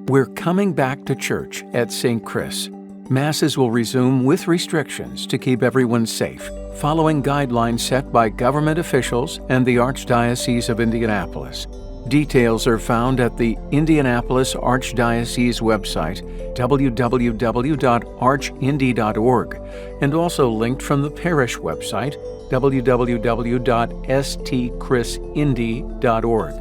We're coming back to church at St. Chris. Masses will resume with restrictions to keep everyone safe, following guidelines set by government officials and the Archdiocese of Indianapolis. Details are found at the Indianapolis Archdiocese website, www.archindy.org, and also linked from the Parish website, www.stchrisindy.org.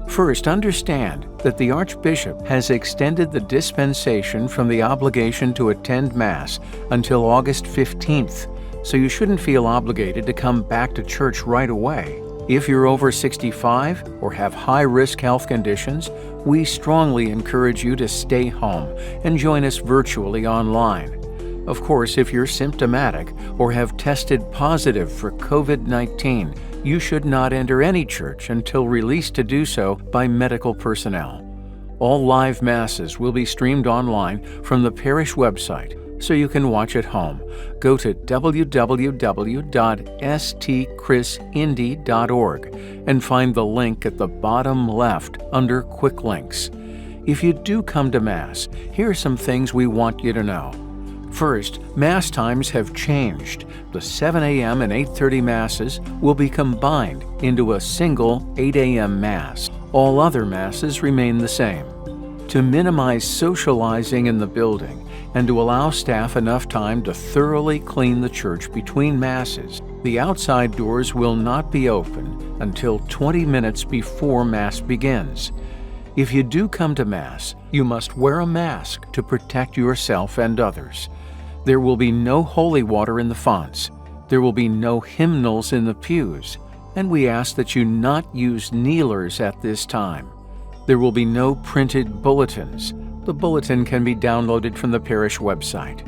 First, understand that the Archbishop has extended the dispensation from the obligation to attend Mass until August 15th, so you shouldn't feel obligated to come back to church right away. If you're over 65 or have high-risk health conditions, we strongly encourage you to stay home and join us virtually online. Of course, if you're symptomatic or have tested positive for COVID-19, you should not enter any church until released to do so by medical personnel. All live Masses will be streamed online from the Parish website, so you can watch at home. Go to www.stchrisindy.org and find the link at the bottom left under Quick Links. If you do come to Mass, here are some things we want you to know. First, Mass times have changed. The 7 a.m. and 8:30 Masses will be combined into a single 8 a.m. Mass. All other Masses remain the same. To minimize socializing in the building and to allow staff enough time to thoroughly clean the church between Masses, the outside doors will not be open until 20 minutes before Mass begins. If you do come to Mass, you must wear a mask to protect yourself and others. There will be no holy water in the fonts. There will be no hymnals in the pews, and we ask that you not use kneelers at this time. There will be no printed bulletins. The bulletin can be downloaded from the Parish website.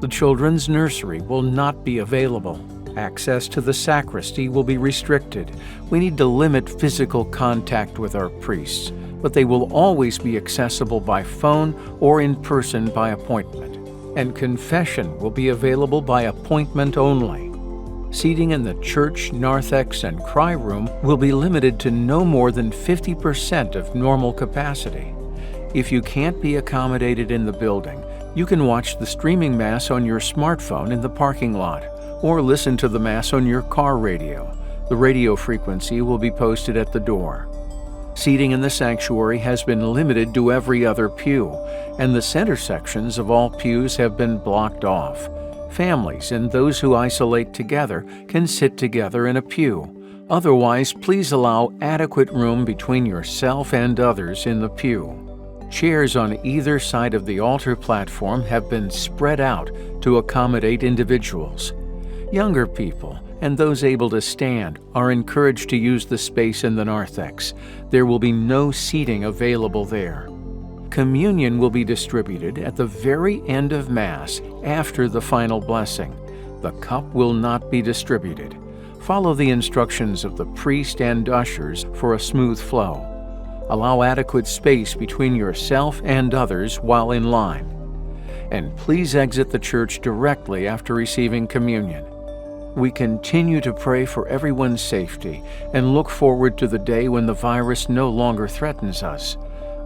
The children's nursery will not be available. Access to the sacristy will be restricted. We need to limit physical contact with our priests, but they will always be accessible by phone or in person by appointment. And confession will be available by appointment only. Seating in the church, narthex, and cry room will be limited to no more than 50% of normal capacity. If you can't be accommodated in the building, you can watch the streaming Mass on your smartphone in the parking lot, or listen to the Mass on your car radio. The radio frequency will be posted at the door. Seating in the sanctuary has been limited to every other pew, and the center sections of all pews have been blocked off. Families and those who isolate together can sit together in a pew. Otherwise, please allow adequate room between yourself and others in the pew. Chairs on either side of the altar platform have been spread out to accommodate individuals. Younger people and those able to stand are encouraged to use the space in the narthex. There will be no seating available there. Communion will be distributed at the very end of Mass after the final blessing. The cup will not be distributed. Follow the instructions of the priest and ushers for a smooth flow. Allow adequate space between yourself and others while in line. And please exit the church directly after receiving communion. We continue to pray for everyone's safety and look forward to the day when the virus no longer threatens us.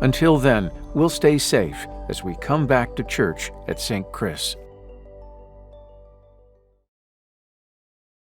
Until then, we'll stay safe as we come back to church at St. Chris.